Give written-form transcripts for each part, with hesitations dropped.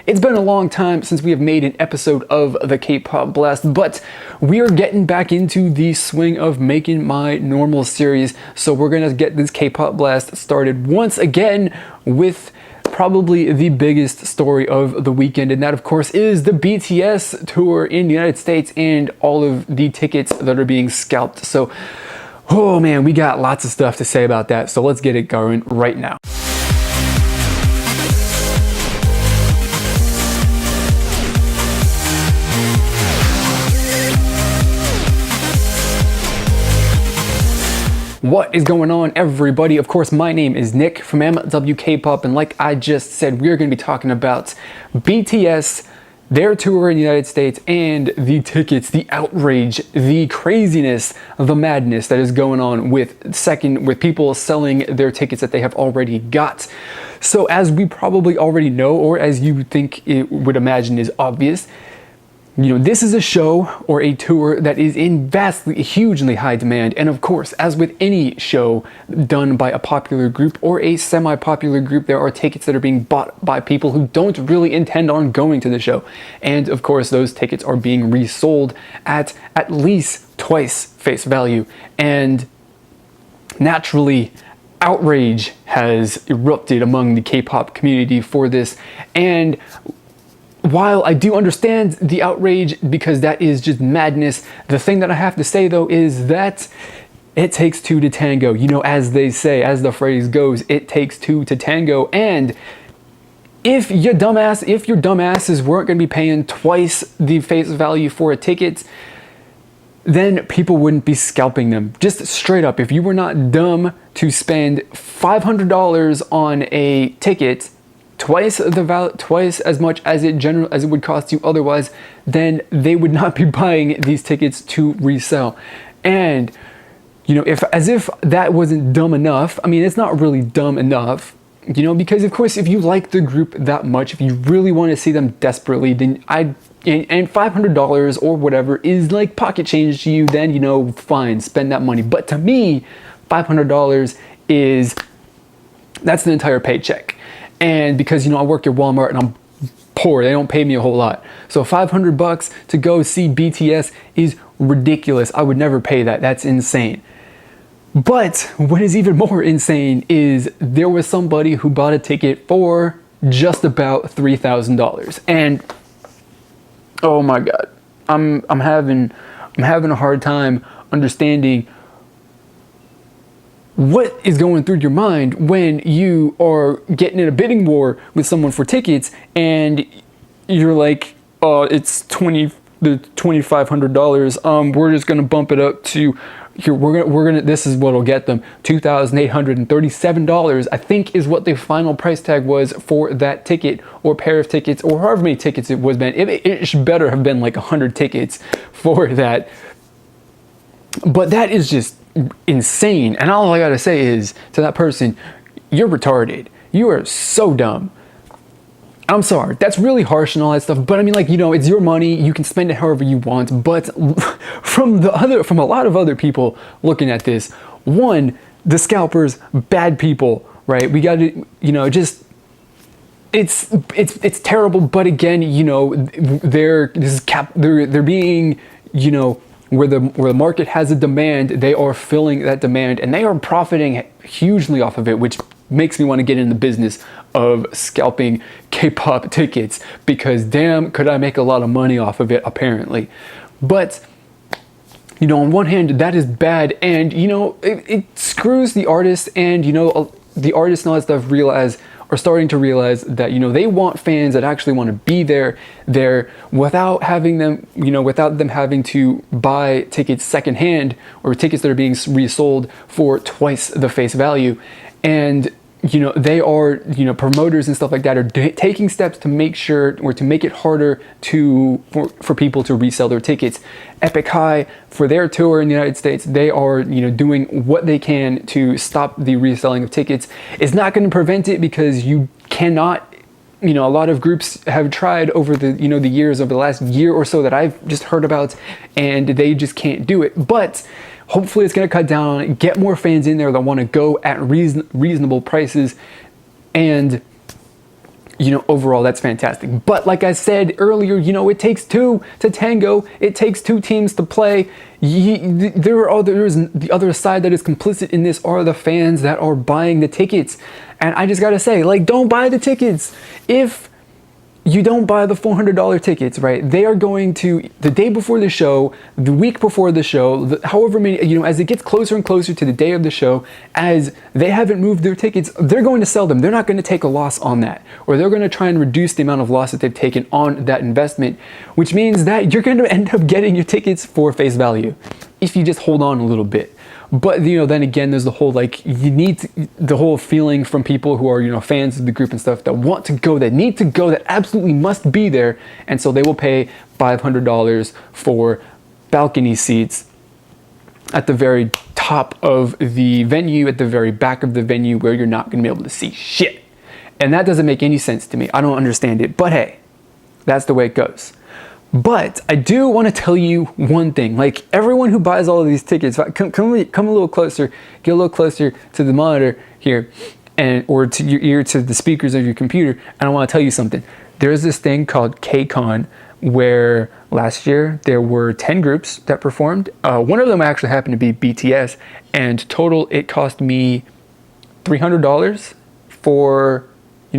It's been a long time since we have made an episode of the K-pop Blast, but we are getting back into the swing of making my normal series. So we're gonna get this K-pop Blast started once again with probably the biggest story of the weekend, and that of course is the BTS tour in the United States and all of the tickets that are being scalped. So, oh man, we got lots of stuff to say about that. So let's get it going right now. What is going on, everybody? Of course, my name is Nick from MWK-pop, and like I just said, we're going to be talking about BTS, their tour in the United States, and the tickets, the outrage, the craziness, the madness that is going on with people selling their tickets that they have already got. So as we probably already know, or as you think it would imagine is obvious, this is a show or a tour that is in hugely high demand. And of course, as with any show done by a popular group or a semi-popular group, there are tickets that are being bought by people who don't really intend on going to the show. And of course, those tickets are being resold at least twice face value. And naturally, outrage has erupted among the K-pop community for this. And while I do understand the outrage because that is just madness, the thing that I have to say though is that it takes two to tango. As they say, as the phrase goes, it takes two to tango. And if your dumbasses weren't going to be paying twice the face value for a ticket, then people wouldn't be scalping them. Just straight up, if you were not dumb to spend $500 on a ticket, twice as much as it would cost you otherwise, then they would not be buying these tickets to resell. And as if that wasn't dumb enough, I mean, it's not really dumb enough, because of course, if you like the group that much, if you really want to see them desperately, then and $500 or whatever is like pocket change to you, then fine, spend that money. But to me, $500 that's an entire paycheck. And because, I work at Walmart and I'm poor, they don't pay me a whole lot. So $500 to go see BTS is ridiculous. I would never pay that. That's insane. But what is even more insane is there was somebody who bought a ticket for just about $3,000. And oh my God, I'm having a hard time understanding what is going through your mind when you are getting in a bidding war with someone for tickets and you're like, oh, it's $2,500. We're just gonna bump it up to here. We're gonna. This is what'll get them $2,837. I think is what the final price tag was for that ticket or pair of tickets or however many tickets it was. It should better have been like 100 tickets for that. But that is just insane. And all I gotta say is to that person, you're retarded. You are so dumb. I'm sorry, that's really harsh and all that stuff, but I mean, it's your money, you can spend it however you want. But from a lot of other people looking at this, one, the scalpers, bad people, right? We gotta, it's terrible. But again, they're being, where the market has a demand, they are filling that demand and they are profiting hugely off of it, which makes me want to get in the business of scalping K-pop tickets, because damn, could I make a lot of money off of it, apparently. But on one hand, that is bad, and it screws the artists, and the artists and all that stuff are starting to realize that they want fans that actually want to be there without having them without them having to buy tickets secondhand or tickets that are being resold for twice the face value. And they are promoters and stuff like that are taking steps to make sure or to make it harder for people to resell their tickets. Epic High, for their tour in the United States, they are doing what they can to stop the reselling of tickets. It's not going to prevent it because you cannot. A lot of groups have tried over the the years, over the last year or so that I've just heard about, and they just can't do it. But hopefully it's going to cut down on it, get more fans in there that want to go at reasonable prices, and overall that's fantastic. But like I said earlier, it takes two to tango. It takes two teams to play. There's the other side that is complicit in this are the fans that are buying the tickets. And I just gotta say, like, don't buy the tickets. If you don't buy the $400 tickets, right? They are going to, the day before the show, the week before the show, however many, as it gets closer and closer to the day of the show, as they haven't moved their tickets, they're going to sell them. They're not going to take a loss on that, or they're going to try and reduce the amount of loss that they've taken on that investment, which means that you're going to end up getting your tickets for face value if you just hold on a little bit. But then again, there's the whole the whole feeling from people who are fans of the group and stuff that want to go, that need to go, that absolutely must be there, and so they will pay $500 for balcony seats at the very top of the venue, at the very back of the venue, where you're not going to be able to see shit. And that doesn't make any sense to me. I don't understand it. But hey, that's the way it goes. But I do want to tell you one thing. Like, everyone who buys all of these tickets, come a little closer, get a little closer to the monitor here, or to your ear, to the speakers of your computer, and I want to tell you something. There's this thing called KCON, where last year there were 10 groups that performed. One of them actually happened to be BTS, and total it cost me $300 for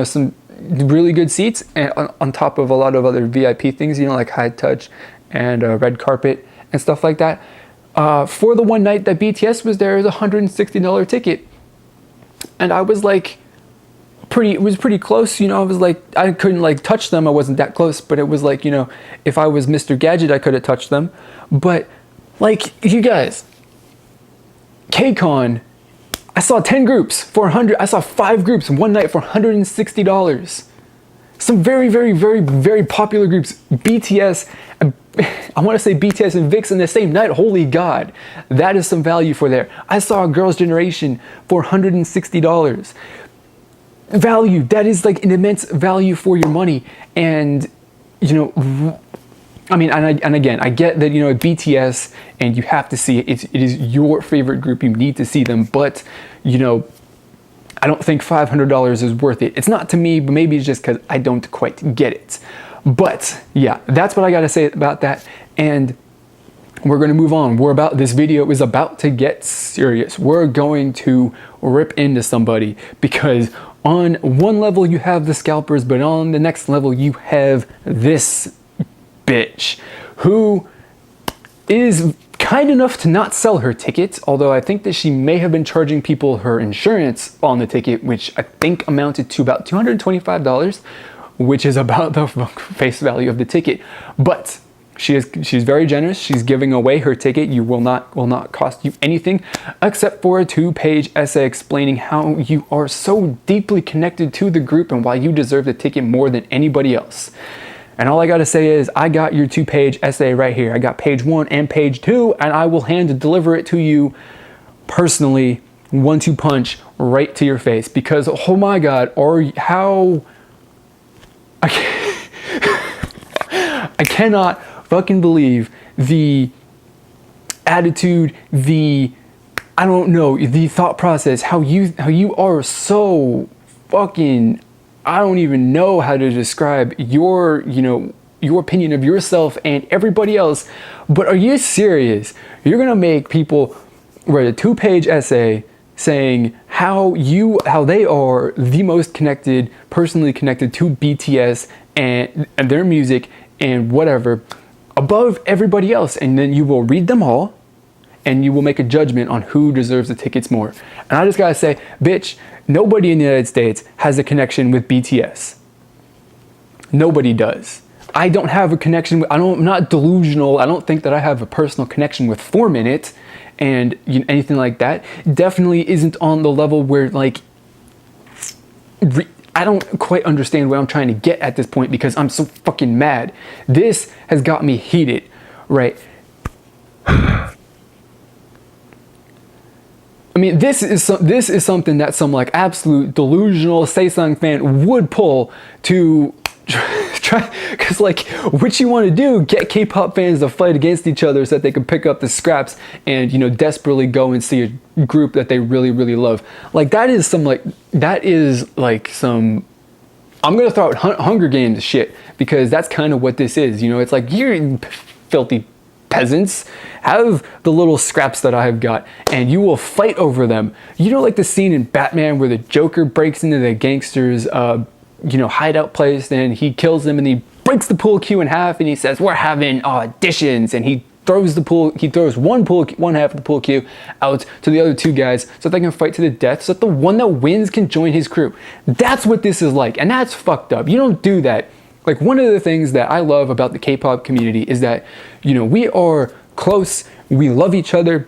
some really good seats, and on top of a lot of other VIP things, like high touch and red carpet and stuff like that. For the one night that BTS was there, it was a $160 ticket, and I was like, it was pretty close. I was like, I couldn't touch them. I wasn't that close, but it was like, if I was Mr. Gadget, I could have touched them. But you guys, KCON, I saw 10 groups for 100. I saw 5 groups one night for $160. Some very, very, very, very popular groups. BTS, I want to say BTS and VIX in the same night. Holy God, that is some value for there. I saw Girls' Generation for $160. Value, that is like an immense value for your money. And, and again, I get that, BTS, and you have to see it. It is your favorite group. You need to see them. But, I don't think $500 is worth it. It's not to me, but maybe it's just because I don't quite get it. But yeah, that's what I got to say about that. And we're going to move on. This video is about to get serious. We're going to rip into somebody, because on one level you have the Scalpers, but on the next level you have this bitch who is kind enough to not sell her tickets, although I think that she may have been charging people her insurance on the ticket, which I think amounted to about $225, which is about the face value of the ticket. But she's very generous. She's giving away her ticket. You will not cost you anything except for a 2-page essay explaining how you are so deeply connected to the group and why you deserve the ticket more than anybody else. And all I gotta say is, I got your 2-page essay right here. I got page 1 and page 2, and I will deliver it to you personally, 1-2 punch, right to your face. Because, oh my God, I cannot fucking believe the attitude, the thought process, how you are so fucking, I don't even know how to describe your opinion of yourself and everybody else. But are you serious? You're gonna make people write a 2-page essay saying how they are the most connected, personally connected to BTS and their music and whatever above everybody else, and then you will read them all and you will make a judgment on who deserves the tickets more. And I just gotta say, bitch, nobody in the United States has a connection with BTS. Nobody does. I don't have a connection with, I'm not delusional. I don't think that I have a personal connection with 4 Minute and anything like that. Definitely isn't on the level where I don't quite understand what I'm trying to get at this point, because I'm so fucking mad. This has got me heated, right? I mean, this is something that some absolute delusional Saesung fan would pull to try, because what you want to do, get K-pop fans to fight against each other so that they can pick up the scraps and desperately go and see a group that they really, really love. That is some I'm gonna throw out Hunger Games shit, because that's kind of what this is. You know, it's like, you filthy peasants, have the little scraps that I've got, and you will fight over them. You know, like the scene in Batman where the Joker breaks into the gangsters, hideout place, and he kills them, and he breaks the pool cue in half, and he says, "We're having auditions," and he throws one half of the pool cue out to the other two guys so they can fight to the death, so that the one that wins can join his crew. That's what this is like, and that's fucked up. You don't do that. Like, one of the things that I love about the K-pop community is that, we are close, we love each other.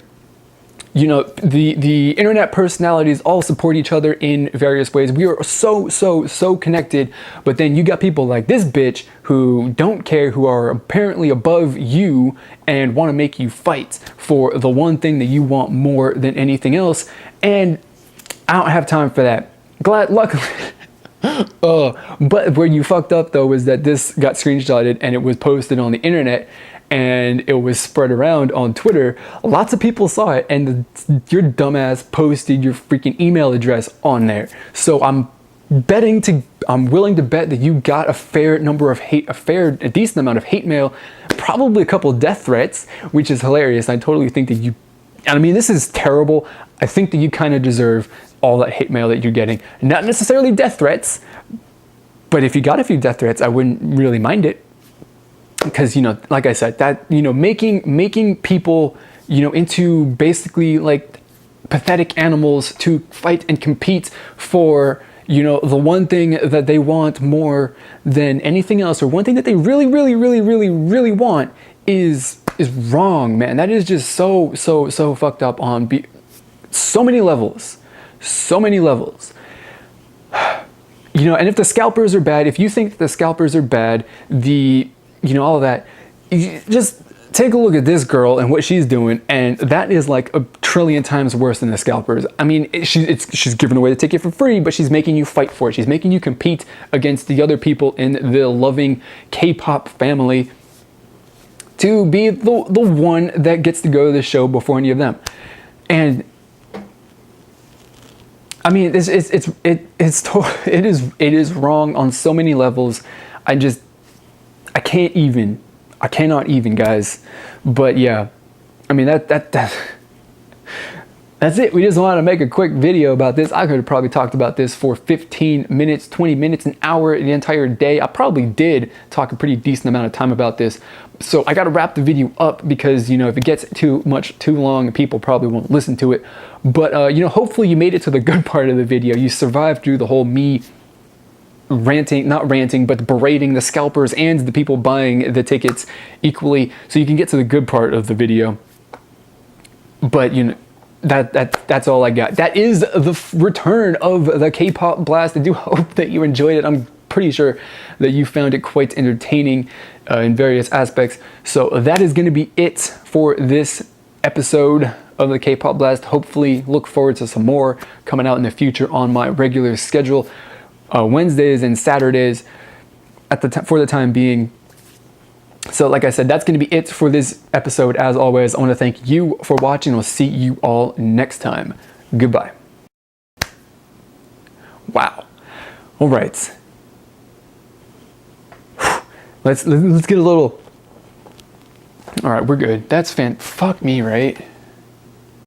The internet personalities all support each other in various ways. We are so connected. But then you got people like this bitch who don't care, who are apparently above you and want to make you fight for the one thing that you want more than anything else. And I don't have time for that. Luckily. But where you fucked up though is that this got screenshotted and it was posted on the internet, and it was spread around on Twitter. Lots of people saw it, and your dumbass posted your freaking email address on there. So I'm willing to bet that you got a decent amount of hate mail, probably a couple death threats, which is hilarious. I totally think that this is terrible. I think that you kind of deserve all that hate mail that you're getting. Not necessarily death threats, but if you got a few death threats, I wouldn't really mind it. Because, like I said, that, making people, into basically like pathetic animals to fight and compete for, the one thing that they want more than anything else, or one thing that they really, really, really, really, really want is wrong, man. That is just so fucked up on so many levels. So many levels. And if the scalpers are bad, if you think the scalpers are bad, all of that, just take a look at this girl and what she's doing, and that is like a trillion times worse than the scalpers. I mean, she's giving away the ticket for free, but she's making you fight for it. She's making you compete against the other people in the loving K-pop family to be the one that gets to go to the show before any of them. And I mean, it is wrong on so many levels. I cannot even, guys. But yeah, I mean, that's it. We just wanted to make a quick video about this. I could have probably talked about this for 15 minutes, 20 minutes, an hour, the entire day. I probably did talk a pretty decent amount of time about this. So I got to wrap the video up, because, if it gets too long, people probably won't listen to it. But, hopefully you made it to the good part of the video. You survived through the whole me not ranting, but berating the scalpers and the people buying the tickets equally, so you can get to the good part of the video. But, that's all I got. That is the return of the K-pop blast. I do hope that you enjoyed it. I'm pretty sure that you found it quite entertaining in various aspects. So that is going to be it for this episode of the K-pop blast. Hopefully look forward to some more coming out in the future on my regular schedule, Wednesdays and Saturdays for the time being. So like I said, that's going to be it for this episode. As always, I want to thank you for watching. I'll see you all next time. Goodbye. Wow. All right. Let's get a little. All right, we're good. That's fuck me, right?